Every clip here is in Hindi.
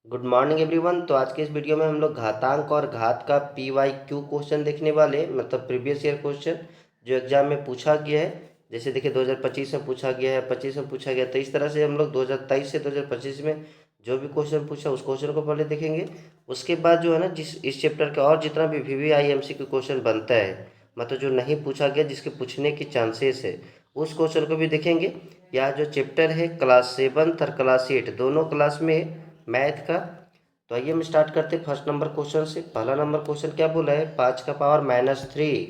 Good morning everyone. तो आज के इस वीडियो में हम लोग घातांक और घात का पी वाई क्यू क्वेश्चन देखने वाले हैं, मतलब प्रीवियस ईयर क्वेश्चन जो एग्जाम में पूछा गया है। जैसे देखिए 2025 में पूछा गया है, 25 में पूछा गया, तो इस तरह से हम लोग 2023 से 2025 में जो भी क्वेश्चन पूछा उस क्वेश्चन को पहले देखेंगे। उसके बाद जो है ना, जिस इस चैप्टर का और जितना भी VVIMC का क्वेश्चन बनता है, मतलब जो नहीं पूछा गया जिसके पूछने की चांसेस है, उस क्वेश्चन को भी देखेंगे। यह जो चैप्टर है क्लास 7 और क्लास 8 दोनों क्लास में है मैथ का। तो आइए हम स्टार्ट करते हैं फर्स्ट नंबर क्वेश्चन से। पहला नंबर क्वेश्चन क्या बोला है, 5 का पावर -3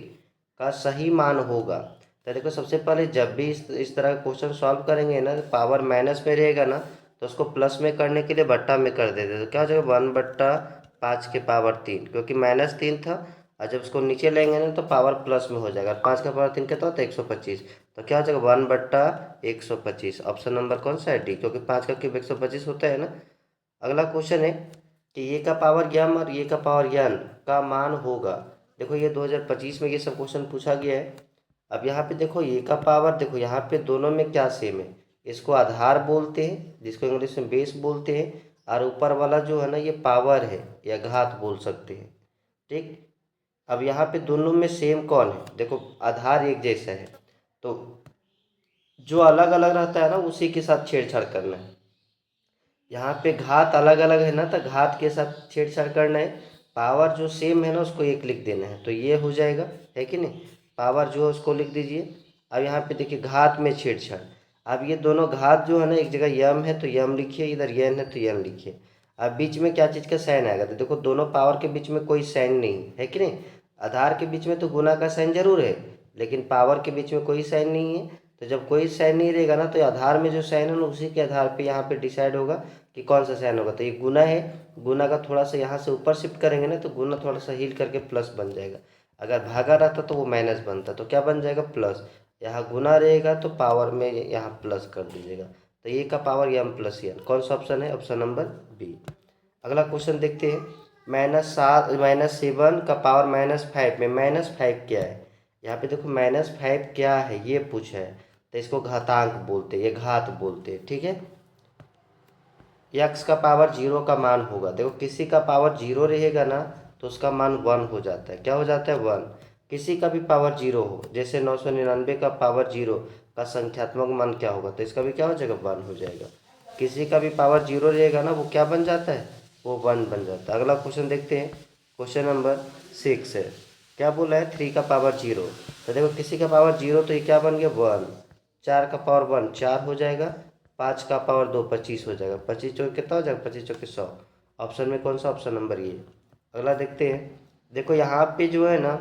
का सही मान होगा। तो देखो सबसे पहले जब भी इस तरह का क्वेश्चन सॉल्व करेंगे ना, पावर माइनस में रहेगा ना, तो उसको प्लस में करने के लिए बट्टा में कर देते। तो क्या हो जाएगा 1/5 के पावर 3, क्योंकि -3 था। और जब उसको नीचे लेंगे ना तो पावर प्लस में हो जाएगा। 5 का पावर 3 कितना होता है 125। तो क्या हो जाएगा 1/125। ऑप्शन नंबर कौन सा है, डी, क्योंकि 5 का क्यूब 125 होता है ना। अगला क्वेश्चन है कि ये का पावर यम और ये का पावर यन का मान होगा। देखो ये 2025 में ये सब क्वेश्चन पूछा गया है। अब यहाँ पे देखो ये का पावर, देखो यहाँ पे दोनों में क्या सेम है, इसको आधार बोलते हैं जिसको इंग्लिश में बेस बोलते हैं, और ऊपर वाला जो है ना ये पावर है या घात बोल सकते हैं। ठीक। अब यहाँ पे दोनों में सेम कौन है, देखो आधार एक जैसा है, तो जो अलग अलग रहता है ना उसी के साथ छेड़छाड़ करना है। यहाँ पे घात अलग अलग है ना, तो घात के साथ छेड़छाड़ करना है। पावर जो सेम है ना उसको एक लिख देना है, तो ये हो जाएगा, है कि नहीं। पावर जो है उसको लिख दीजिए। अब यहाँ पे देखिए घात में छेड़छाड़। अब ये दोनों घात जो है ना, एक जगह यम है तो यम लिखिए, इधर यन है तो यन लिखिए। अब बीच में क्या चीज़ का साइन आएगा, तो देखो दोनों पावर के बीच में कोई साइन नहीं है कि नहीं। आधार के बीच में तो गुना का साइन जरूर है, लेकिन पावर के बीच में कोई साइन नहीं है। तो जब कोई साइन नहीं रहेगा ना, तो आधार में जो साइन है ना उसी के आधार पे यहाँ पे डिसाइड होगा कि कौन सा साइन होगा। तो ये गुना है, गुना का थोड़ा सा यहाँ से ऊपर शिफ्ट करेंगे ना तो गुना थोड़ा सा हील करके प्लस बन जाएगा। अगर भागा रहता तो वो माइनस बनता, तो क्या बन जाएगा प्लस। यहाँ गुना रहेगा तो पावर में यहाँ प्लस कर दीजिएगा। तो ये का पावर यम प्लस यन, कौन सा ऑप्शन है, ऑप्शन नंबर बी। अगला क्वेश्चन देखते हैं। -7 का पावर -5 में -5 क्या है। यहाँ पे देखो -5 क्या है ये पूछा है, तो इसको घातांक बोलते हैं, ये घात बोलते हैं, ठीक है। यक्स का पावर 0 का मान होगा। देखो किसी का पावर 0 रहेगा ना तो उसका मान 1 हो जाता है। क्या हो जाता है 1। किसी का भी पावर 0 हो, जैसे 999 का पावर 0 का संख्यात्मक मान क्या होगा, तो इसका भी क्या हो जाएगा 1 हो जाएगा। किसी का भी पावर 0 रहेगा ना, वो क्या बन जाता है, वो 1 बन जाता है। अगला क्वेश्चन देखते हैं। क्वेश्चन नंबर 6 है। क्या बोला है 3 का पावर 0। तो देखो किसी का पावर 0 तो ये क्या बन गया 1। 4 का पावर 1 4 हो जाएगा। 5 का पावर 2 25 हो जाएगा। 25 चौके कितना हो जाएगा, 25 चौके 100। ऑप्शन में कौन सा, ऑप्शन नंबर ये। अगला देखते हैं। देखो यहाँ पे जो है ना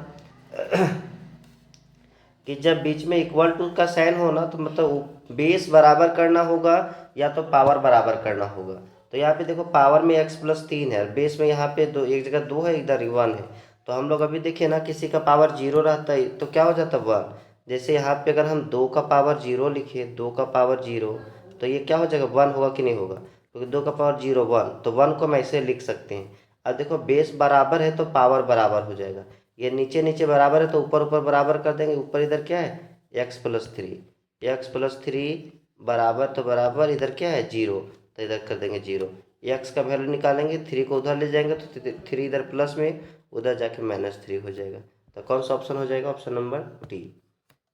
कि जब बीच में इक्वल टू का साइन हो ना, तो मतलब बेस बराबर करना होगा या तो पावर बराबर करना होगा। तो यहाँ पे देखो पावर में x+3 है, बेस में यहाँ पे दो, एक जगह 2 है इधर 1 है। तो हम लोग अभी देखिए ना, किसी का पावर 0 रहता है तो क्या हो जाता है 1। जैसे यहाँ पे अगर हम 2 का पावर 0 लिखे, 2 का पावर 0, तो ये क्या हो जाएगा 1 होगा कि नहीं होगा, क्योंकि 2 का पावर 0 1, तो 1 को हम ऐसे लिख सकते हैं। अब देखो बेस बराबर है तो पावर बराबर हो जाएगा। ये नीचे नीचे बराबर है तो ऊपर ऊपर बराबर कर देंगे। ऊपर इधर क्या है x+3, x+3 बराबर, तो बराबर इधर क्या है 0, तो इधर कर देंगे 0। x का वैल्यू निकालेंगे, 3 को उधर ले जाएंगे तो 3 इधर प्लस में, उधर जाके -3 हो जाएगा। तो कौन सा ऑप्शन हो जाएगा, ऑप्शन नंबर डी।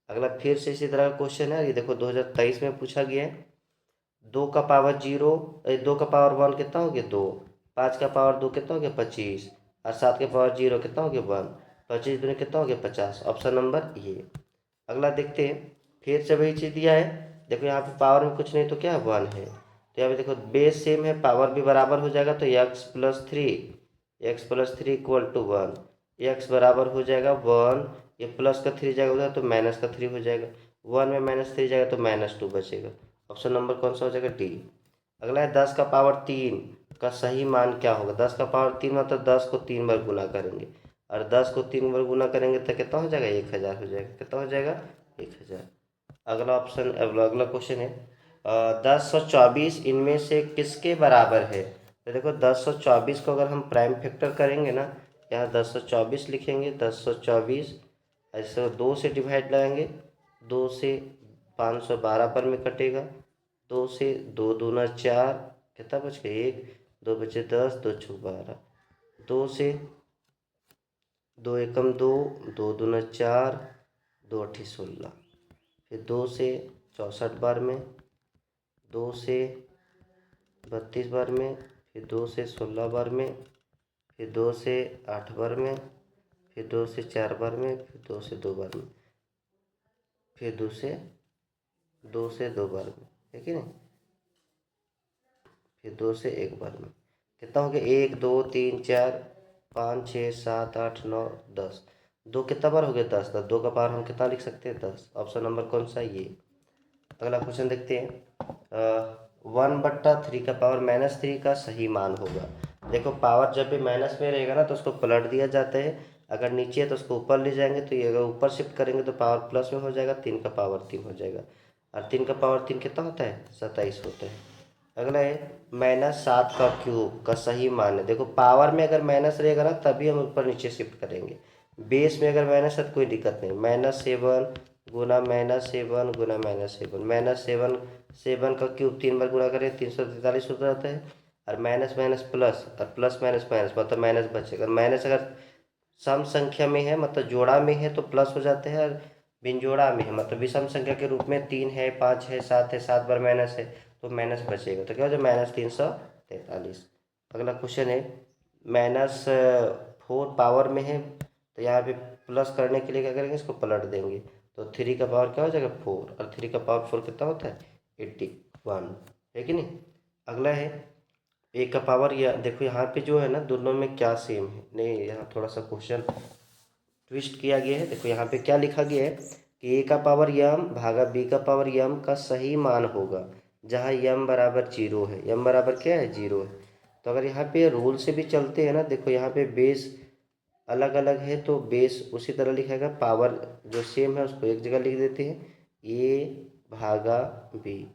अगला फिर से इसी तरह का क्वेश्चन है, ये देखो 2023 में पूछा गया है। 2 का पावर 1 कितना हो गया 2। 5 का पावर 2 कितना हो गया 25, और 7 के पावर 0 कितना हो गया 1। 25 दूनी कितना हो गया 50, ऑप्शन नंबर ये। अगला देखते हैं। फिर से वही चीज़ दिया है। देखो यहाँ पे पावर में कुछ नहीं तो क्या है 1 है। तो यहाँ पे देखो बेस सेम है, पावर भी बराबर हो जाएगा, तो x+3 इक्वल टू 1। एक्स बराबर हो जाएगा 1, ये प्लस का 3 जाएगा उधर तो माइनस का 3 हो जाएगा। 1 में -3 जाएगा तो -2 बचेगा। ऑप्शन नंबर कौन सा हो जाएगा, डी। अगला है 10 का पावर 3 का सही मान क्या होगा। 10 का पावर 3 मतलब 10 को 3 बार गुना करेंगे, और 10 को 3 बार गुना करेंगे तो कितना हो जाएगा 1000 हो जाएगा। कितना हो जाएगा 1000। अगला ऑप्शन, अगला क्वेश्चन है 10 और 24 इनमें से किसके बराबर है। तो देखो 10 और 24 को अगर हम प्राइम फैक्टर करेंगे ना, यहाँ 10 और 24 लिखेंगे। 10 और 24 ऐसे 2 से डिवाइड लगाएंगे, 2 से 512 पर में कटेगा। 2 से 2 दूना 4, कितना बच गया 1। 2 बचे 10, 2 छुक 12, 2 से 2 एकम 2, 2 दूना 4, 2 अठी 16, फिर 2 से 64 बार में, 2 से 32 बार में, फिर 2 से 16 बार में, फिर 2 से 8 बार में, फिर 2 से 4 बार में, फिर 2 से 2 बार में, फिर 2 से 2 बार में, है कि नहीं, फिर 2 से 1 बार में। कितना हो गया? 1 2 3 4 5 6 7 8 9 10। 2 कितना बार हो गया? 10। 2 का पावर हम कितना लिख सकते हैं? 10। ऑप्शन नंबर कौन सा है? ये। अगला क्वेश्चन देखते हैं। 1/3 का पावर -3 का सही मान होगा। देखो, पावर जब भी माइनस में रहेगा ना तो उसको पलट दिया जाता है। अगर नीचे है तो उसको ऊपर ले जाएंगे, तो ये अगर ऊपर शिफ्ट करेंगे तो पावर प्लस में हो जाएगा, 3 का पावर 3 हो जाएगा। और 3 का पावर 3 कितना होता है? 27 होता है। अगला है -7 का क्यूब का सही मान है। देखो, पावर में अगर माइनस रहेगा ना तभी हम ऊपर नीचे शिफ्ट करेंगे। बेस में अगर माइनस है तो कोई दिक्कत नहीं। -7 गुना -7 गुना -7, -7 7 का क्यूब 3 बार गुणा करें 343 हो जाता है। और माइनस माइनस प्लस, और प्लस माइनस माइनस मतलब माइनस बचेगा। माइनस अगर सम संख्या में है मतलब जोड़ा में है तो प्लस हो जाते हैं, और बिनजोड़ा में है मतलब विषम संख्या के रूप में 3 है 5 है 7 है, 7 बार माइनस है तो माइनस बचेगा, तो क्या हो जाए? -343। अगला क्वेश्चन है -4 पावर में है, तो यहाँ पे प्लस करने के लिए क्या करेंगे? इसको पलट देंगे, तो 3 का पावर क्या हो जाएगा? 4, और 3 का पावर 4 कितना होता है? 81, है कि नहीं। अगला है ए का पावर, या देखो यहाँ पे जो है ना दोनों में क्या सेम है? नहीं, यहाँ थोड़ा सा क्वेश्चन ट्विस्ट किया गया है। देखो यहाँ पे क्या लिखा गया है कि ए का पावर यम भागा बी का पावर यम का सही मान होगा जहाँ यम बराबर 0 है। यम बराबर क्या है? 0 है। तो अगर यहाँ पे रूल से भी चलते हैं ना, देखो यहाँ पे बेस अलग अलग है तो बेस उसी तरह लिखेगा, पावर जो सेम है उसको एक जगह लिख देते हैं, ए भागा बी,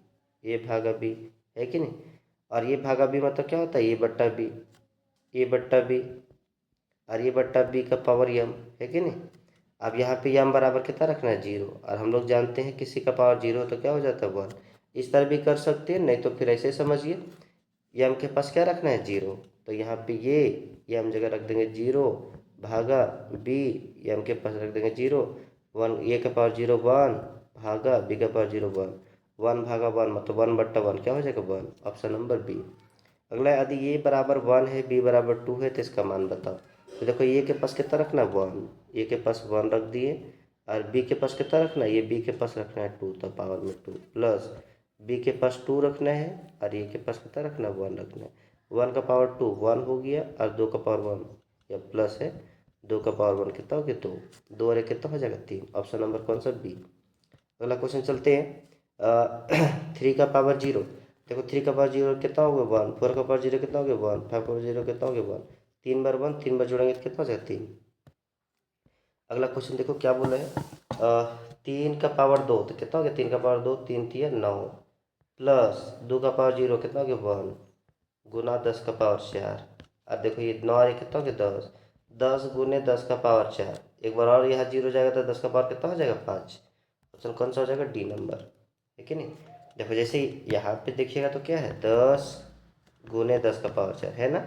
ए भागा बी, है कि नहीं। और ये भागा बी मतलब क्या होता है? ए बट्टा बी, ए बट्टा बी, और ये बट्टा बी का पावर यम, है कि नहीं। अब यहाँ पे यम बराबर कितना रखना है? 0, और हम लोग जानते हैं किसी का पावर 0 तो क्या हो जाता है? 1। इस तरह भी कर सकते हैं, नहीं तो फिर ऐसे समझिए, यम के पास क्या रखना है? 0, तो यहाँ पे ये यम जगह रख देंगे 0 भागा बी, यम के पास रख देंगे 0 1, ए का पावर 0 1 भागा बी का पावर 0 1, 1 भागा 1 मतलब 1/1 क्या हो जाएगा? 1। Option number B. अगला है, यदि ए बराबर 1 है बी बराबर 2 है तो इसका मान बताओ। तो देखो, ए के पास कितना रखना है? 1, ए के पास 1 रख दिए, और बी के पास कितना रखना है? ये बी के पास रखना है 2, तो पावर में 2 प्लस बी के पास 2 रखना है, और ए के पास कितना रखना है? 1 रखना है। 1 का पावर 2 1 हो गया, और 2 का पावर 1 या प्लस है, 2 का पावर 1 कितना हो गया? 2, 2 और 1 कितना हो जाएगा? 3। ऑप्शन नंबर कौन सा? बी। अगला क्वेश्चन चलते हैं। 3 का पावर 0, देखो 3 का पावर 0 कितना हो गया? 1, 4 का पावर 0 कितना हो गया? 1, 5 का पावर 0 कितना हो गया? 1, 3 बार 1, 3 बार जोड़ेंगे तो कितना हो जाएगा? 3। अगला क्वेश्चन देखो क्या बोला है। 3 का पावर 2 तो कितना हो गया? 3 का पावर 2, 3 3 9 प्लस 2 का पावर 0 कितना हो गया? 1 गुना 10 का पावर 4। अब देखो ये 9 और ये कितना हो गया? 10, 10 गुने 10 का पावर 4। एक बार और यहाँ 0 जाएगा तो 10 का पावर कितना हो जाएगा? 5। ऑप्शन कौन सा हो जाएगा? डी नंबर, है कि नहीं। देखो जैसे यहाँ पे देखिएगा तो क्या है? 10 गुने 10 का पावर 4 है ना,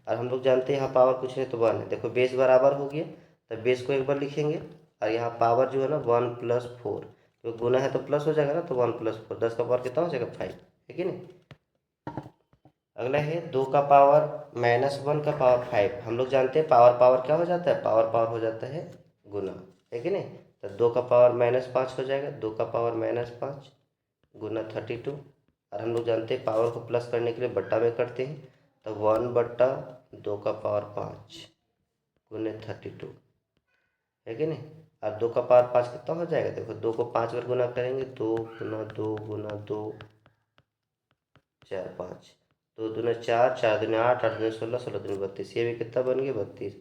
और हम लोग जानते हैं यहाँ पावर कुछ नहीं तो 1 है। देखो बेस बराबर हो गया, तो बेस को एक बार लिखेंगे, और यहाँ पावर जो है ना 1 + 4, तो गुना है तो प्लस हो जाएगा ना, तो 1 + 4 10 का पावर कितना हो जाएगा? 5, है कि नहीं। अगला है 2 का पावर -1 का पावर 5। हम लोग जानते हैं पावर पावर क्या हो जाता है? पावर पावर हो जाता है गुना, है कि नहीं। तो 2 का पावर -5 हो जाएगा, 2 का पावर -5 गुना 32, और हम लोग जानते हैं पावर को प्लस करने के लिए बट्टा में करते हैं, तो 1/2 का पावर 5 गुने 32, है कि नहीं। अब 2 का पावर 5 कितना हो जाएगा? देखो 2 को 5 बार गुना करेंगे, 2 गुना 2 गुना 2 4 5, 2 दूना 4, 4 दूनी 8, 8 दूनी 16, 16 दूनी 32, ये भी कितना बन गया? 32।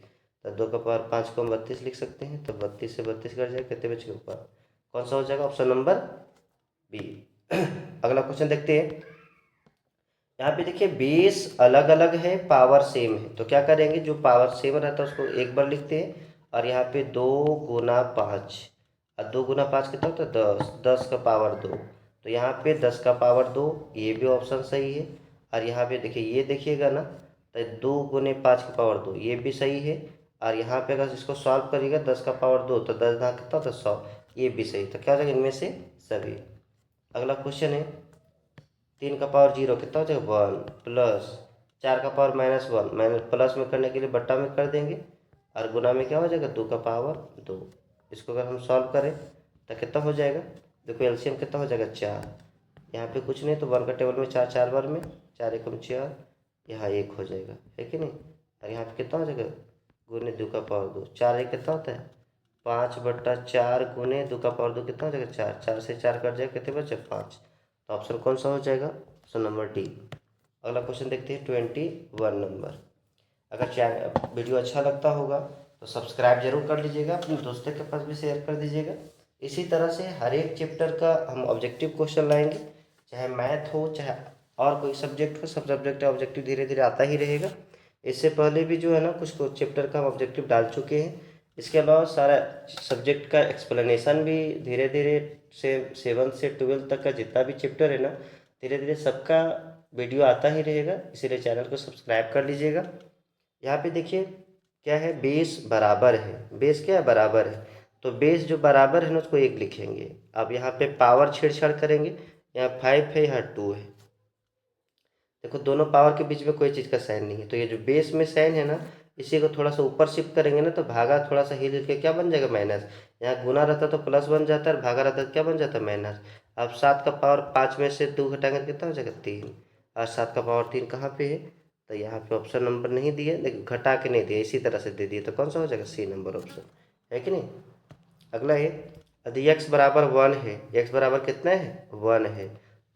तो 2 का पावर 5 को हम 32 लिख सकते हैं, तो 32 से 32 कट जाएगा, कितने बचेगा ऊपर? कौन सा हो जाएगा? Option number B. अगला क्वेश्चन देखते हैं। यहाँ पे देखिए बेस अलग अलग है, पावर सेम है, तो क्या करेंगे? जो पावर सेम रहता है उसको एक बार लिखते हैं, और यहाँ पे 2 गुना 5, और 2 गुना 5 कितना होता है? 10, 10 का पावर 2, तो यहाँ पे 10 का पावर 2, ये भी ऑप्शन सही है। और यहाँ पे देखिए ये देखिएगा ना, तो 2 × 5 की पावर 2 ये भी सही है। और यहाँ पे अगर इसको सॉल्व करिएगा 10 का पावर 2 तो 10 कितना होता है 100, ये भी सही। तो क्या हो जाएगा इनमें से सभी। अगला क्वेश्चन है 3 का पावर 0 कितना हो जाएगा 1 प्लस 4 का पावर -1 माइनस प्लस में करने के लिए बट्टा में कर देंगे, और गुना में क्या हो जाएगा 2 का पावर 2। इसको अगर हम सॉल्व करें तो कितना हो जाएगा, देखो एलसीएम कितना हो जाएगा 4। यहाँ पे कुछ नहीं तो 1 का टेबल में 4 4 बार में 4 एकम 4, यहाँ 1 हो जाएगा, है कि नहीं। और यहाँ पे कितना हो जाएगा गुने 2 का पावर 2, 4 1 कितना होता है 5/4 गुने 2 का पावर 2 कितना हो जाएगा 4, 4 से 4 कट जाएगा, कितने बचे 5। तो ऑप्शन कौन सा हो जाएगा, ऑप्शन नंबर डी। अगला क्वेश्चन देखते हैं 21 नंबर। अगर वीडियो अच्छा लगता होगा तो सब्सक्राइब जरूर कर लीजिएगा, अपने दोस्तों के पास भी शेयर कर दीजिएगा। इसी तरह से हर एक चैप्टर का हम ऑब्जेक्टिव क्वेश्चन लाएंगे, चाहे मैथ हो चाहे और कोई सब्जेक्ट हो, सब सब्जेक्ट का ऑब्जेक्टिव धीरे धीरे आता ही रहेगा। इससे पहले भी जो है ना कुछ चैप्टर का हम ऑब्जेक्टिव डाल चुके हैं। इसके अलावा सारा सब्जेक्ट का एक्सप्लेनेशन भी धीरे धीरे से 7 से 12 तक का जितना भी चैप्टर है ना, धीरे धीरे सबका वीडियो आता ही रहेगा, इसीलिए चैनल को सब्सक्राइब कर लीजिएगा। यहाँ पे देखिए क्या है, बेस बराबर है, बेस क्या है बराबर है, तो बेस जो बराबर है ना उसको 1 लिखेंगे। अब यहाँ पे पावर छेड़छाड़ करेंगे, यहाँ 5 है यहाँ 2 है, देखो दोनों पावर के बीच में कोई चीज़ का साइन नहीं है, तो ये जो बेस में साइन है ना इसी को थोड़ा सा ऊपर शिफ्ट करेंगे ना तो भागा थोड़ा सा हिल के क्या बन जाएगा माइनस। यहाँ गुना रहता तो प्लस बन जाता है और भागा रहता तो क्या बन जाता है माइनस। अब 7 का पावर 5 में से 2 घटाएंगे तो कितना हो जाएगा 3, और 7 का पावर 3 कहाँ पे है, तो यहाँ पे ऑप्शन नंबर नहीं दिए, लेकिन घटा के नहीं दिए, इसी तरह से दे दिए, तो कौन सा हो जाएगा सी नंबर ऑप्शन, है कि नहीं। अगला है यदि x बराबर 1 है, x बराबर कितना है 1 है,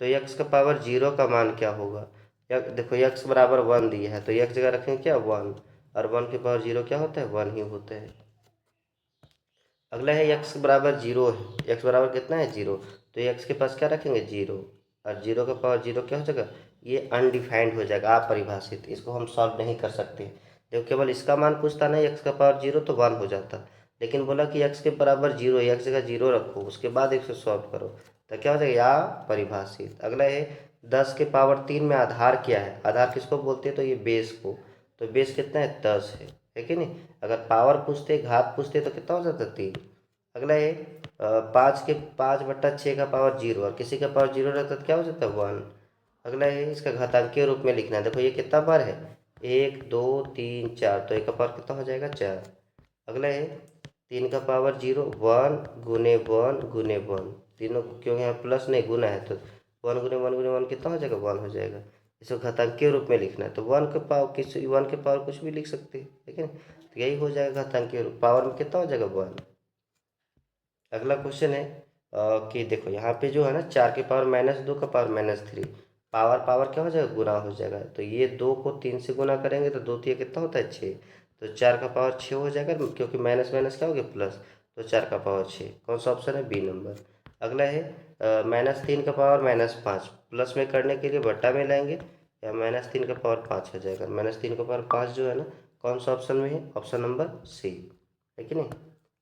तो x का पावर 0 का मान क्या होगा। देखो x बराबर 1 दिया है तो x जगह रखेंगे क्या 1, और 1 के पावर 0 क्या होता है 1 ही होता है। अगला है x बराबर 0 है, x बराबर कितना है 0, तो x के पास क्या रखेंगे 0, और 0 का पावर 0 क्या हो जाएगा, ये अनडिफाइंड हो जाएगा, अपरिभाषित, इसको हम सॉल्व नहीं कर सकते। देखो केवल इसका मान पूछता नहीं, x का पावर 0 तो 1 हो जाता, लेकिन बोला कि x के बराबर 0, x जगह 0 रखो उसके बाद इसको सॉल्व करो, तो क्या हो जाएगा या परिभाषित। अगला है 10 के पावर 3 में आधार क्या है, आधार किसको बोलते हैं, तो ये बेस को, तो बेस कितना है 10 है कि नहीं। अगर पावर पूछते घात पूछते तो कितना हो जाता 3। अगला है 5/6 का पावर 0 और किसी का पावर 0 रहता तो क्या हो जाता 1। अगला है इसका घातांकीय रूप में लिखना है, देखो ये कितना बार है 1 2 3 4, तो 1 का पावर कितना हो जाएगा 4। अगला है 3 का पावर 0 1 गुने 1 गुने 1, तीनों क्यों यहाँ प्लस नहीं गुना है तो 1 गुने 1 गुने 1 कितना हो जाएगा 1 हो जाएगा। इसको घातांकीय रूप में लिखना है तो 1 के पावर कुछ भी लिख सकते हैं, ठीक है, तो यही हो जाएगा घातांकीय रूप, पावर में कितना हो जाएगा 1। अगला क्वेश्चन है कि देखो यहाँ पे जो है ना 4 के पावर -2 का पावर -3, पावर पावर क्या हो जाएगा गुना हो जाएगा, तो ये 2 को 3 से गुना करेंगे तो 2 3 कितना होता है 6, तो 4 का पावर 6 हो जाएगा, क्योंकि माइनस माइनस क्या हो गया प्लस, तो 4 का पावर 6 कौन सा ऑप्शन है बी नंबर। अगला है -3 का पावर -5, प्लस में करने के लिए बट्टा में लाएंगे, या -3 का पावर 5 हो जाएगा, -3 का पावर 5 जो है ना कौन सा ऑप्शन में है, ऑप्शन नंबर सी, है कि नहीं।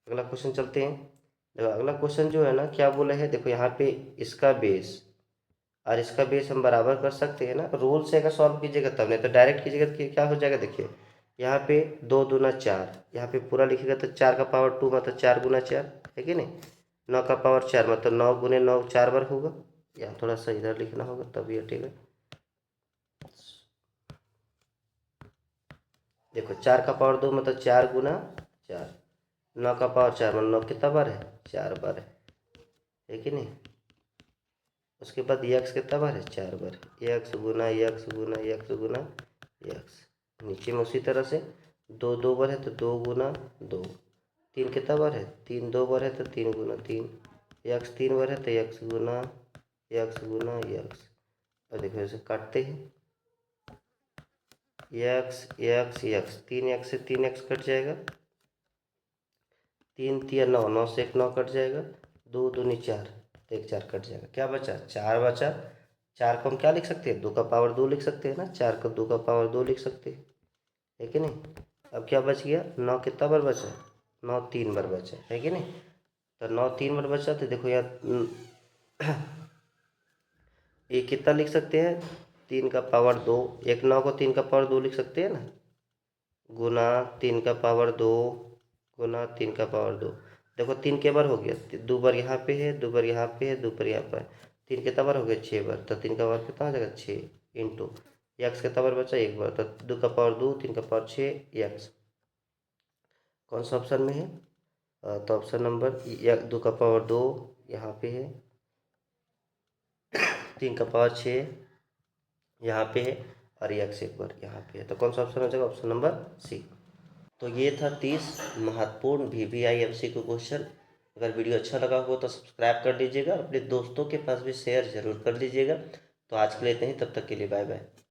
अगला क्वेश्चन चलते हैं। देखो अगला क्वेश्चन जो है ना क्या बोला है, देखो यहाँ पे इसका बेस और इसका बेस हम बराबर कर सकते हैं ना, रूल से अगर सॉल्व कीजिएगा तब, नहीं तो डायरेक्ट कीजिएगा तो क्या हो जाएगा, देखिए यहाँ पे 2 दूना 4, यहाँ पे पूरा लिखिएगा तो 4 का पावर 2 मतलब 4 गुना 4, है कि नहीं। 9 का पावर 4 मतलब 9 गुने 9 4 बार होगा, या थोड़ा सा इधर लिखना होगा तभी हटेगा। देखो 4 का पावर 2 मतलब 4 गुना 4, 9 का पावर 4 मतलब 9 कितना बार है 4 बार है कि नहीं। उसके बाद यक्स कितना बार है 4 बार, यक्स गुना यक्स गुना यक्स गुना यक्स, नीचे में उसी तरह से 2 2 बार है तो 2 गुना 2, 3 कितना बार है 3 2 बार है तो 3 गुना 3, यक्स 3 बार है तो यक्स गुना यक्स गुना यक्स। और देखो इसे काटते हैं, यक्स यक्स यक्स, 3 से 3 कट जाएगा, 3 3 9, 9 से 1 9 कट जाएगा, 2 दूनी 4 तो 1 4 कट जाएगा, क्या बचा 4 बचा। 4 को हम क्या लिख सकते हैं 2 का पावर 2 लिख सकते हैं ना, 4 को 2 का पावर 2 लिख सकते हैं, है कि नहीं। अब क्या बच गया 9 कितना बार बचा, 9 3 बार बचा, है कि नहीं। तो 9 3 बार बचा तो देखो यहाँ ये कितना लिख सकते हैं 3 का पावर 2, एक 9 को 3 का पावर 2 लिख सकते हैं ना, गुना 3 का पावर 2 गुना 3 का पावर 2। देखो 3 के बार हो गया, 2 बार यहाँ पे है, 2 बार यहाँ पे है, 2 बार यहाँ पर, 3 कितना बार हो गया 6 बार, तो 3 का पावर कितना हो जाएगा 6 इंटू एक्स कितना बार बचा 1 बार, तो 2 का पावर 2 3 का पावर 6 एक्स। कौन सा ऑप्शन में है? तो ऑप्शन नंबर 2 का पावर 2 यहाँ पे है, 3 का पावर 6 यहाँ पे है, और एक्स एक बार यहाँ पे है। तो कौन सा ऑप्शन हो जाएगा? Option number C. तो ये था 30 महत्वपूर्ण VVIMCQ क्वेश्चन। अगर वीडियो अच्छा लगा हो तो सब्सक्राइब कर लीजिएगा, अपने दोस्तों के पास भी शेयर जरूर कर लीजिएगा। तो आज के लिए इतना ही, तब तक के लिए बाय बाय।